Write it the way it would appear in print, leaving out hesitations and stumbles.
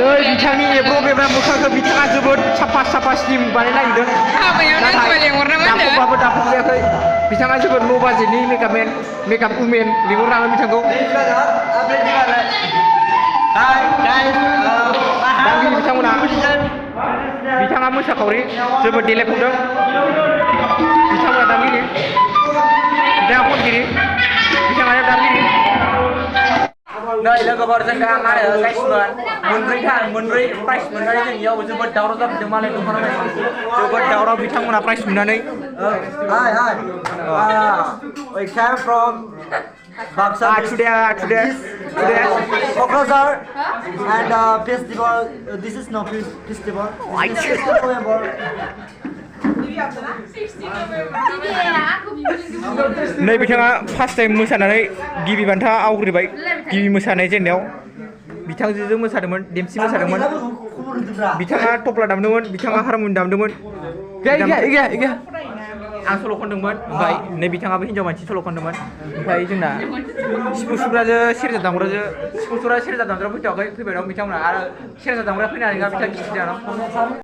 नै बिथांनि प्रग्रामा मोखांखौ बिथाङा जोबोद साफा स्लिम बानायनो नागिरदों दाफबबाबो दाफबजायाखै बिथाङा जोबोद ल' बाजेटनि मेकआप उमेन लिंहरनांगोन बिथांखौ दांगिरि बिथांमोना बिथाङा मोसाखावरि जोबोद देलायफबदों बिथांमोना दांगिरि बिथाङा खनगिरि बिथाङा दांगिरि नै लोगोफोर जों दा गाइसमोन मोनब्रै प्राइज मोननानै जों इयाव जोबोद दावराव जाफैदों मालाय दखानाव जोबोद दावराव बिथांमोना प्राइज मोननानै We came from today Kokrazar and festival. This is not festival. This is November. नै बिथाङा फार्स्ट टाइम मोसानानै गिबि बान्था आवग्रिबाय गिबि मोसानाय जेननायाव बिथांजों मोसादोंमोन देमसि मोसादोंमोन बिथाङा तबला दामदोंमोन बिथाङा हारमनियाम दामदोंमोन आं सल' खनदोंमोन ओमफ्राय नै बिथाङाबो हिन्जाव मानसि सल' खनदोंमोन ओमफ्राय जोंना सिफुं सुग्राजों सेरजा दामग्राजों सिफुं सुग्रा सेरजा दामग्रा फैथ'वाखै फैबाय दं बिथांमोना आरो सेरजा दामग्रा फैनानै बिथाङा गिदिर जाना